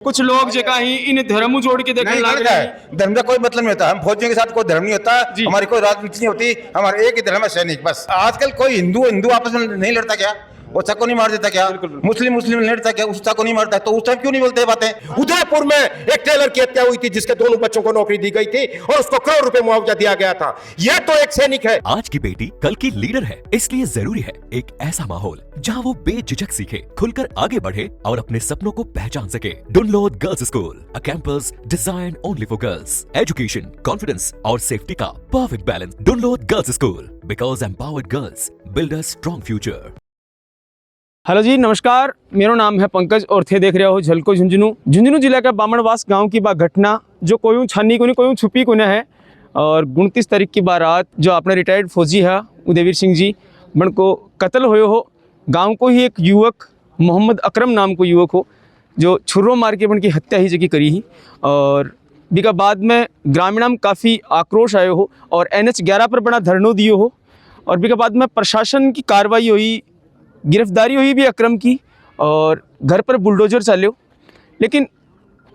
कुछ लोग जगह ही इन धर्म जोड़ के देखने लग रहे हैं। धर्म का कोई मतलब नहीं होता। हम फौजियों के साथ कोई धर्म नहीं होता, हमारी कोई राजनीति नहीं होती, हमारे एक ही धर्म है, सैनिक बस। आजकल कोई हिंदू आपस में नहीं लड़ता क्या? वो को नहीं मार देता क्या? मुस्लिम नहीं लड़ता क्या? उस को नहीं मारता, तो उस टाइम क्यों नहीं बोलते बातें? उदयपुर में एक टेलर की हत्या हुई थी जिसके दोनों बच्चों को नौकरी दी गई थी और उसको करोड़ रुपए मुआवजा दिया गया था। यह तो एक सैनिक है। आज की बेटी कल की लीडर है, इसलिए जरूरी है एक ऐसा माहौल जहाँ वो बेझिझक सीखे, खुलकर आगे बढ़े और अपने सपनों को पहचान सके। Dunlod girls school, a campus design only for girls. Education, confidence और सेफ्टी का perfect balance. Dunlod girls school, because empowered girls build a strong future. Hello ji, नमस्कार। मेरा नाम है पंकज और थे देख रहे हो झलको झुंझुनू जिले का बामणवास गांव की बा घटना जो कोई छानी को नहीं कोई छुपी को है। और 29 तारीख की बारात जो अपने रिटायर्ड फौजी है उदयवीर सिंह जी बन को कत्ल हुए हो। गांव को ही एक युवक मोहम्मद अकरम नाम को युवक हो जो छुर्रो मार के बन की हत्या ही जगह करी ही। और बिका बाद में ग्रामीण काफ़ी आक्रोश आयो हो और NH 11 पर बड़ा धरनो दियो हो। और बिका बाद में प्रशासन की कार्रवाई हुई, गिरफ्तारी हुई भी अकरम की और घर पर बुलडोजर चलो। लेकिन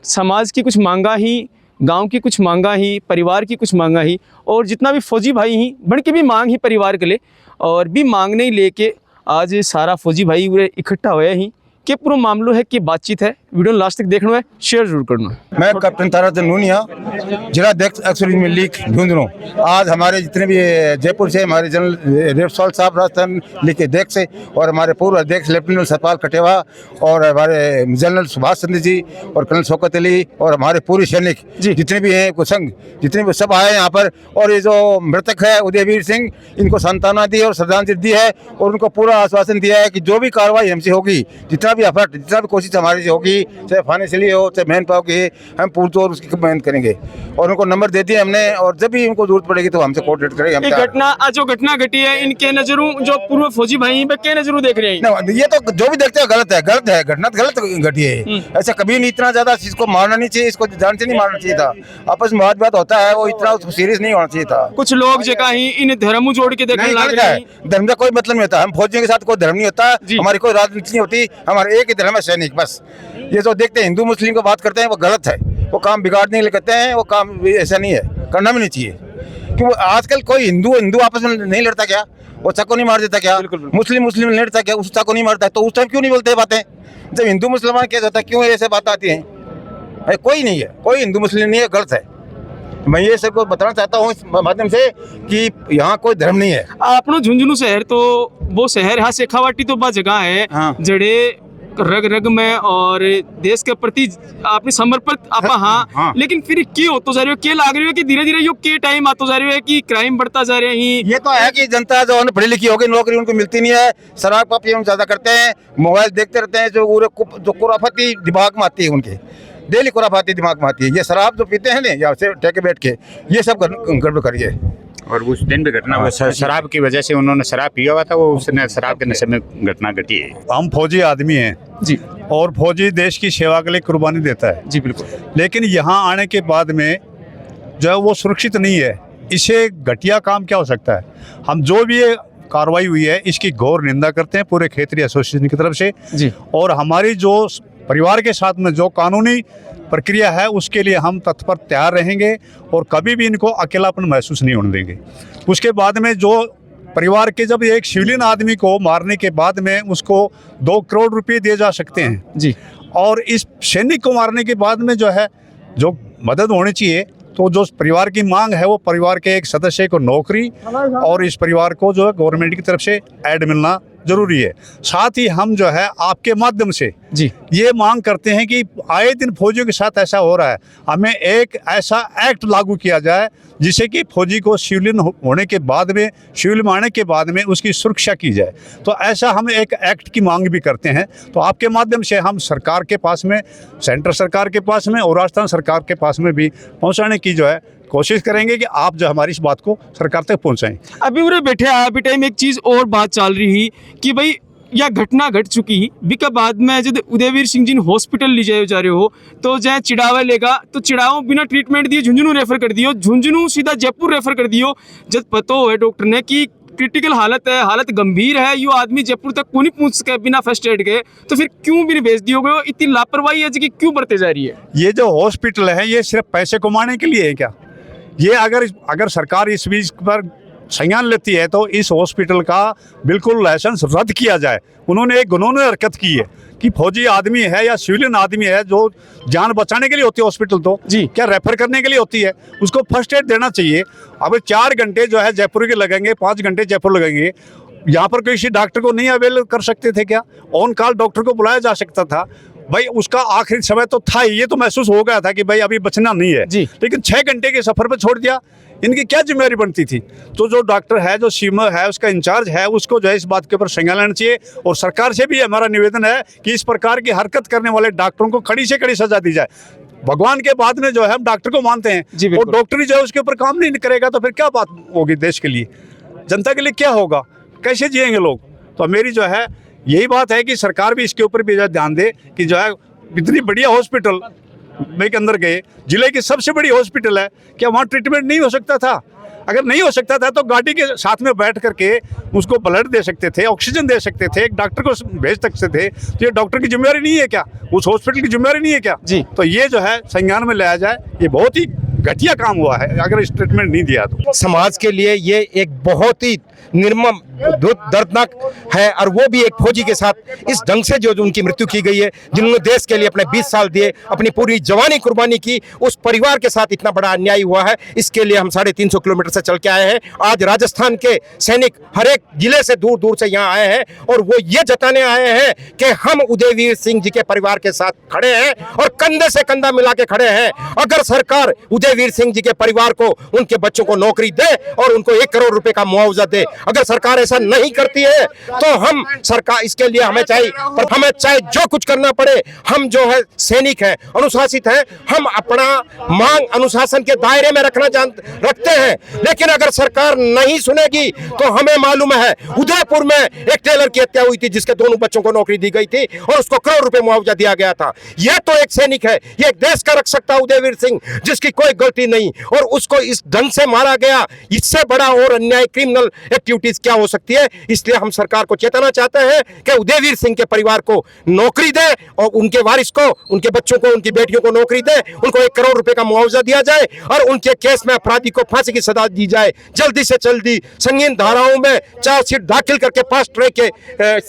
समाज की कुछ मांगा ही, गांव की कुछ मांगा ही, परिवार की कुछ मांगा ही और जितना भी फौजी भाई ही बढ़ के भी मांग ही परिवार के लिए और भी मांगने ही लेके आज सारा फौजी भाई पूरे इकट्ठा होया ही कि पूरा मामलो है कि बातचीत है। वीडियो लास्ट तक देखना है, शेयर जरूर करना है। मैं कैप्टन ताराचंद नूनिया, जिला अध्यक्ष एक्सर्विस में लीग झुंझुनू। आज हमारे जितने भी जयपुर से हमारे जनरल रेपसाल साहब राजस्थान लीग के अध्यक्ष से और हमारे पूर्व अध्यक्ष लेफ्टिनेंट सतपाल कटेवा और हमारे जनरल सुभाष चंद्र जी और कर्नल शौकत अली और हमारे पूरे सैनिक जितने भी हैं संघ जितने भी सब आए यहाँ पर। और ये जो मृतक है उदयवीर सिंह, इनको सांत्वना दी और श्रद्धांजलि दी है और उनको पूरा आश्वासन दिया है कि जो भी कार्रवाई हमसे होगी, जितना भी एफर्ट, जितना भी कोशिश हमारी से होगी, चाहे फाइनेंशियली हो चाहे मैन पावर की, हम पूरी तौर उसकी मेहनत करेंगे। और उनको नंबर दे दिए हमने और जब भी उनको जरूरत पड़ेगी तो हमसे कोऑर्डिनेट करेंगे। जो घटना घटी है इनके नजरों जो पूर्व फौजी भाई के नजरों देख रहे हैं, ये तो जो भी देखते हैं गलत है घटना गलत घटी है। ऐसा कभी नहीं, इतना ज्यादा इसको मारना नहीं चाहिए, इसको जान से नहीं मारना चाहिए था। आपस में बात होता है, वो इतना सीरियस नहीं होना चाहिए था। कुछ लोग जगह ही इन धर्म जोड़ के देखने लग रहे हैं। धर्म का कोई मतलब नहीं होता। हम फौजियों के साथ कोई धर्म नहीं होता, हमारी कोई राजनीति नहीं होती, हमारे एक ही धर्म है, सैनिक बस। ये जो देखते हैं हिंदू मुस्लिम को बात करते हैं वो गलत है, वो काम बिगाड़ने के लिए करते हैं, वो काम ऐसा नहीं है, करना भी नहीं चाहिए। क्यों आजकल कोई हिंदू आपस में नहीं लड़ता क्या? वो को नहीं मार देता क्या? मुस्लिम नहीं लड़ता क्या? उस को नहीं मारता, तो उस टाइम क्यों नहीं बोलते बातें? जब हिंदू मुसलमान केस होता है क्यों ऐसे बात आती है? कोई नहीं है, कोई हिंदू मुस्लिम नहीं है, गलत है। मैं ये सबको बताना चाहता हूँ इस माध्यम से कि यहाँ कोई धर्म नहीं है। अपनो झुंझुनू शहर तो वो शहर है, शेखावाटी तो बा जगह है जड़े रग रग में और देश के प्रति आपने समर्पित आप। हाँ। लेकिन फिर क्यों होता जा रही हो, क्या लाग रही है कि धीरे धीरे यो के टाइम आता जा रही है कि क्राइम बढ़ता जा रहे हैं? ये तो है कि जनता जो पढ़ी लिखी होगी, नौकरी उनको मिलती नहीं है, शराब का पियम ज्यादा करते हैं, मोबाइल देखते रहते हैं, जो खुराफाती दिमाग में आती है, उनके डेली खुराफाती दिमाग में आती है। ये शराब जो पीते हैं ना या से टेके बैठ के, ये सब गड़बड़ करिए। और उस दिन भी घटना हुआ शराब की वजह से, उन्होंने शराब पिया हुआ था, वो उसने शराब के नशे में घटना घटी है। हम फौजी आदमी हैं जी, और फौजी देश की सेवा के लिए कुर्बानी देता है जी बिल्कुल। लेकिन यहाँ आने के बाद में जो है वो सुरक्षित नहीं है। इसे घटिया काम क्या हो सकता है? हम जो भी ये कार्रवाई हुई है इसकी घोर निंदा करते हैं पूरे क्षेत्रीय एसोसिएशन की तरफ से जी। और हमारी जो परिवार के साथ में जो कानूनी प्रक्रिया है उसके लिए हम तत्पर तैयार रहेंगे और कभी भी इनको अकेलापन महसूस नहीं होने देंगे। उसके बाद में जो परिवार के जब एक सिविलियन आदमी को मारने के बाद में उसको 2 करोड़ रुपए दिए जा सकते हैं जी, और इस सैनिक को मारने के बाद में जो है जो मदद होनी चाहिए, तो जो परिवार की मांग है वो परिवार के एक सदस्य को नौकरी और इस परिवार को जो है गवर्नमेंट की तरफ से ऐड मिलना जरूरी है। साथ ही हम जो है आपके माध्यम से जी ये मांग करते हैं कि आए दिन फौजियों के साथ ऐसा हो रहा है, हमें एक ऐसा एक्ट लागू किया जाए जिससे कि फौजी को सिविलियन होने के बाद में, सिविल आने के बाद में उसकी सुरक्षा की जाए। तो ऐसा हम एक एक्ट की मांग भी करते हैं। तो आपके माध्यम से हम सरकार के पास में, सेंट्रल सरकार के पास में और राजस्थान सरकार के पास में भी पहुंचाने की जो है कोशिश करेंगे कि आप जो हमारी इस बात को सरकार तक पहुंचाएं। अभी उरे बैठे अभी टाइम एक चीज और बात चल रही कि भाई यह घटना घट चुकी बिका बाद में जब उदयवीर सिंह जी हॉस्पिटल ले जाए जा रहे हो तो जहाँ चिड़ावा लेगा तो चिड़ावा बिना ट्रीटमेंट दिए झुंझुनू रेफर कर दियो, झुंझुनू सीधा जयपुर रेफर कर दियो। जब पता हो डॉक्टर ने कि क्रिटिकल हालत है, हालत गंभीर है, यो आदमी जयपुर तक क्यों नहीं पहुंच सके बिना फर्स्ट एड के, तो फिर क्यों भी नहीं भेज दिए गए? इतनी लापरवाही है जी क्यों बरते जा रही है? ये जो हॉस्पिटल है ये सिर्फ पैसे कमाने के लिए है क्या? ये अगर सरकार इस बीच पर संज्ञान लेती है तो इस हॉस्पिटल का बिल्कुल लाइसेंस रद्द किया जाए। उन्होंने एक घिनौनी हरकत की है कि फौजी आदमी है या सिविलियन आदमी है जो जान बचाने के लिए होती है हॉस्पिटल, तो जी क्या रेफर करने के लिए होती है? उसको फर्स्ट एड देना चाहिए। अब 4 घंटे जो है जयपुर के लगेंगे, 5 घंटे जयपुर लगेंगे, यहाँ पर किसी डॉक्टर को नहीं अवेल कर सकते थे क्या? ऑन कॉल डॉक्टर को बुलाया जा सकता था भाई। उसका आखिरी समय तो था ही, ये तो महसूस हो गया था कि भाई अभी बचना नहीं है जी। लेकिन 6 घंटे के सफर पर छोड़ दिया। इनकी क्या जिम्मेदारी बनती थी? तो जो डॉक्टर है, जो सीमा है, उसका इंचार्ज है, उसको जो है इस बात के ऊपर संज्ञान लेना चाहिए। और सरकार से भी हमारा निवेदन है कि इस प्रकार की हरकत करने वाले डॉक्टरों को कड़ी से कड़ी सजा दी जाए। भगवान के बाद में जो है हम डॉक्टर को मानते जी, हैं बिल्कुल। और डॉक्टर ही जो है उसके ऊपर काम नहीं करेगा तो फिर क्या बात होगी देश के लिए, जनता के लिए क्या होगा, कैसे जिएंगे लोग? तो मेरी जो है यही बात है कि सरकार भी इसके ऊपर भी ध्यान दे कि जो है इतनी बढ़िया हॉस्पिटल में के अंदर गए, जिले की सबसे बड़ी हॉस्पिटल है, क्या वहाँ ट्रीटमेंट नहीं हो सकता था? अगर नहीं हो सकता था तो गाड़ी के साथ में बैठ करके उसको ब्लड दे सकते थे, ऑक्सीजन दे सकते थे, एक डॉक्टर को भेज सकते थे। तो ये डॉक्टर की जिम्मेदारी नहीं है क्या? उस हॉस्पिटल की जिम्मेदारी नहीं है क्या? जी। तो ये जो है संज्ञान में लाया जाए। ये बहुत ही घटिया काम हुआ है अगर इस ट्रीटमेंट नहीं दिया तो। समाज के लिए ये एक बहुत ही निर्मम दर्दनाक है, और वो भी एक फौजी के साथ इस ढंग से जो उनकी मृत्यु की गई है, जिन्होंने देश के लिए अपने 20 साल दिए, अपनी पूरी जवानी कुर्बानी की, उस परिवार के साथ इतना बड़ा अन्याय हुआ है। इसके लिए हम 350 किलोमीटर से चल के आए हैं। आज राजस्थान के सैनिक हर एक जिले से दूर दूर से यहाँ आए हैं और वो ये जताने आए हैं कि हम उदयवीर सिंह जी के परिवार के साथ खड़े हैं और कंधे से कंधा मिला के खड़े हैं। अगर सरकार उदयवीर सिंह जी के परिवार को, उनके बच्चों को नौकरी दे और उनको 1 करोड़ रुपए का मुआवजा दे, अगर सरकार ऐसा नहीं करती है तो हम सरकार इसके लिए हमें चाहे जो कुछ करना पड़े, हम जो है सैनिक हैं, अनुशासित हैं, हम अपना मांग अनुशासन के दायरे में रखते हैं। लेकिन अगर सरकार नहीं सुनेगी तो हमें मालूम है उदयपुर में एक टेलर की हत्या हुई थी जिसके दोनों बच्चों को नौकरी दी गई थी और उसको करोड़ रुपए मुआवजा दिया गया था। यह तो एक सैनिक है, यह एक देश का रक्षक था उदयवीर सिंह, जिसकी कोई गलती नहीं, और उसको इस ढंग से मारा गया। इससे बड़ा और अन्याय क्रिमिनल एक्टिविटीज क्या हो सकती है? इसलिए हम सरकार को चेताना चाहते हैं कि उदयवीर सिंह के परिवार को नौकरी दे और उनके वारिस को, उनके बच्चों को, उनकी बेटियों को नौकरी दे, उनको 1 करोड़ रुपए का मुआवजा दिया जाए और उनके केस में अपराधी को फांसी की सजा दी जाए। जल्दी से जल्दी संगीन धाराओं में चार्जशीट दाखिल करके फास्ट ट्रैक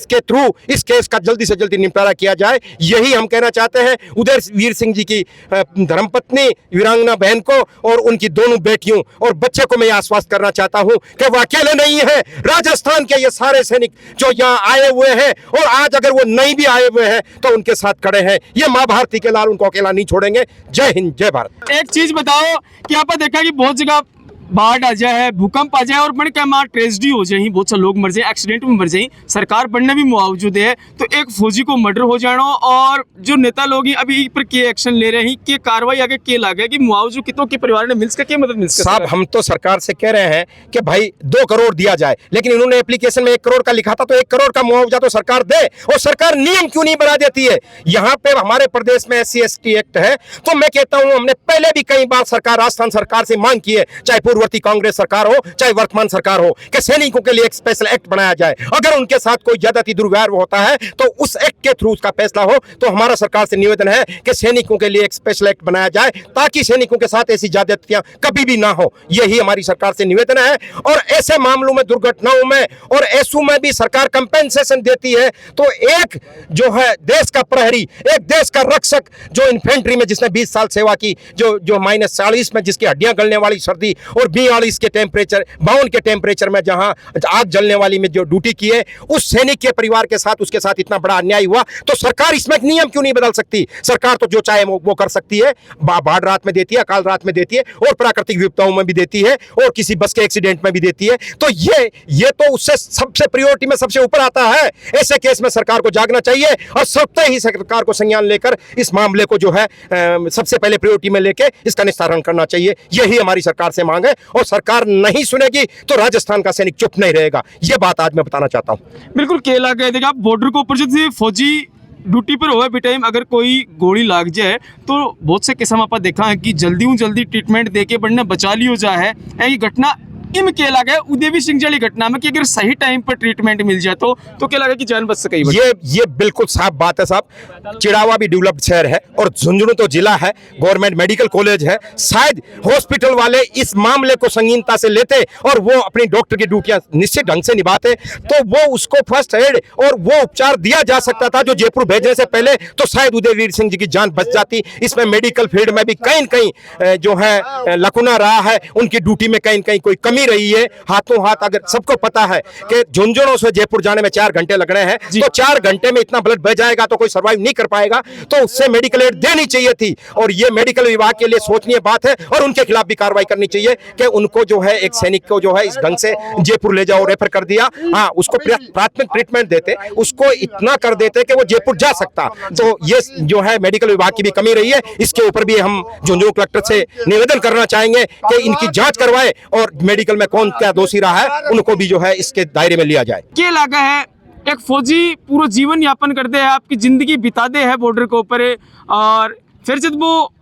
के थ्रू इस केस का जल्दी से जल्दी निपटारा किया जाए। यही हम कहना चाहते हैं उदयवीर सिंह जी की धर्मपत्नी वीरांगना बहन को और उनकी दोनों बेटियों और बच्चे को मैं आश्वस्त करना चाहता हूं कि वो अकेले नहीं है। राजस्थान के ये सारे सैनिक जो यहाँ आए हुए हैं और आज अगर वो नहीं भी आए हुए हैं तो उनके साथ खड़े हैं। ये मां भारती के लाल उनको अकेला नहीं छोड़ेंगे। जय हिंद, जय भारत। एक चीज बताओ कि आप देखा कि बहुत जगह बाढ़ आ जाए, भूकंप आ जाए और बड़े क्या मार ट्रेजिडी हो जाए, बहुत से लोग मर जाए, एक्सीडेंट में मर जाए, सरकार बनने भी मुआवजा दे, तो एक फौजी को मर्डर हो जाना और जो नेता लोग अभी पर के एक्शन ले रहे हैं कि कार्रवाई आगे के लागे कि मुआवजा कितों के परिवार ने मिल सके, क्या मदद मिल सके? साहब, हम तो सरकार से कह रहे हैं कि भाई 2 करोड़ दिया जाए, लेकिन इन्होंने एप्लीकेशन में 1 करोड़ का लिखा था, तो 1 करोड़ का मुआवजा तो सरकार दे। और सरकार नियम क्यों नहीं बना देती है? यहाँ पे हमारे प्रदेश में SC/ST एक्ट है, तो मैं कहता हूँ हमने पहले भी कई बार राजस्थान सरकार से मांग की है, चाहे पूर्ववर्ती कांग्रेस सरकार हो चाहे वर्तमान सरकार हो, कि सैनिकों के लिए एक स्पेशल एक्ट बनाया जाए। अगर उनके साथ कोई ज्यादती दुर्व्यवहार होता है तो उस एक्ट के थ्रू उसका फैसला हो। तो हमारा सरकार से निवेदन है कि सैनिकों के लिए एक स्पेशल एक्ट बनाया जाए ताकि सैनिकों के साथ ऐसी ज्यादतियां कभी भी ना हो। यही हमारी सरकार से निवेदन है। और ऐसे मामलों में, दुर्घटनाओं में और ऐसू में भी सरकार कंपेंसेशन देती है। तो एक जो है देश का प्रहरी, एक देश का रक्षक जो इन्फेंट्री में जिसने 20 साल सेवा की, जो -40 में जिसकी हड्डियां गलने वाली सर्दी और 42 के टेम्परेचर, 52 के टेम्परेचर में जहां आग जलने वाली में जो ड्यूटी की है, उस सैनिक के परिवार के साथ, उसके साथ इतना बड़ा अन्याय हुआ, तो सरकार इसमें नियम क्यों नहीं बदल सकती? सरकार तो जो चाहे वो कर सकती है। बाढ़ रात में देती है, काल रात में देती है और प्राकृतिक विपदाओं में भी देती है और किसी बस के एक्सीडेंट में भी देती है। तो ये तो उससे सबसे प्रायोरिटी में सबसे ऊपर आता है। ऐसे केस में सरकार को जागना चाहिए और स्वतः ही सरकार को संज्ञान लेकर इस मामले को जो है सबसे पहले प्रायोरिटी में लेके इसका निस्तारण करना चाहिए। यही हमारी सरकार से मांग है। और सरकार नहीं सुनेगी तो राजस्थान का सैनिक चुप नहीं रहेगा। ये बात आज मैं बताना चाहता हूं। बिल्कुल केला कह देगा, बॉर्डर के ऊपर जैसे फौजी ड्यूटी पर होए टाइम अगर कोई गोली लाग जाए तो बहुत से किस्म आप देखा है कि जल्दी ट्रीटमेंट देके बढ़ने बचा लियो जा है। ये घटना इम के लगे उदयवीर सिंह जली घटना में कि अगर सही टाइम पर ट्रीटमेंट मिल जाए तो क्या लगे कि जान बच सके? ये बिल्कुल साफ बात है साहब। चिड़ावा भी डेवलप्ड शहर है और झुंझुनू तो जिला है, गवर्नमेंट मेडिकल कॉलेज है। शायद हॉस्पिटल वाले इस मामले को संगीनता से लेते और वो अपनी डॉक्टर की ड्यूटियां निश्चित ढंग से निभाते तो वो उसको फर्स्ट एड और वो उपचार दिया जा सकता था जो जयपुर भेजने से पहले, तो शायद उदयवीर सिंह जी की जान बच जाती। इसमें मेडिकल फील्ड में भी कहीं न कहीं जो है लकुना रहा है, उनकी ड्यूटी में कहीं न कहीं कोई कमी रही है। हाथों हाथ अगर सबको पता है कि झुंझुनू से जयपुर जाने में 4 घंटे लगने हैं, तो 4 घंटे में इतना ब्लड बह जाएगा तो कोई सर्वाइव नहीं कर पाएगा, तो उससे मेडिकल एड देनी चाहिए थी। और ये मेडिकल विभाग के लिए सोचनीय बात है और उनके खिलाफ भी कार्रवाई करनी चाहिए कि उनको जो है एक सैनिक को जो है इस ढंग से जयपुर ले जाओ, रेफर कर दिया। हाँ, उसको प्राथमिक ट्रीटमेंट देते, उसको इतना कर देते कि वो जयपुर जा सकता। तो ये जो है मेडिकल विभाग की भी कमी रही है। इसके ऊपर भी हम झुंझुनू कलेक्टर से निवेदन करना चाहेंगे कि इनकी जांच करवाए और मेडिकल में कौन क्या दोषी रहा है उनको भी जो है इसके दायरे में लिया जाए। क्या लगा है एक फौजी पूरा जीवन यापन करते हैं, आपकी जिंदगी बिताते हैं बॉर्डर के ऊपर, और फिर जब वो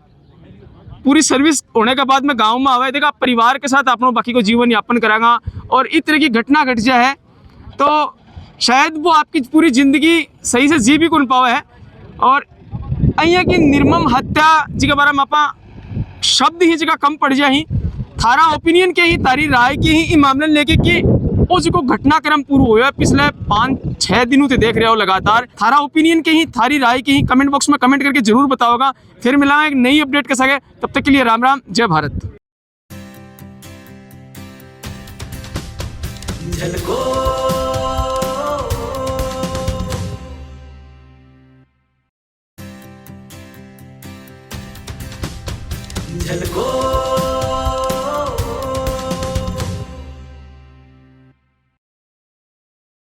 पूरी सर्विस होने के बाद में गांव में आवे देखा परिवार के साथ अपनों बाकी को जीवन यापन करांगा और इस तरह की घटना घट जाए है तो शायद वो आपकी पूरी जिंदगी सही से जी भी कौन पावा है। और अहिया की निर्मम हत्या जी के बारे में आप शब्द ही जगह कम पड़ जाए, थारा ओपिनियन के ही तारी राय की ही मामले लेके कि वो जो घटनाक्रम पूरा हुआ पिछले 5-6 दिनों से देख रहे हो लगातार, थारा ओपिनियन के ही थारी राय की ही कमेंट बॉक्स में कमेंट करके जरूर बताओगा। फिर मिलाएं एक नई अपडेट के साथ, तब तक के लिए राम राम, जय भारत। झलको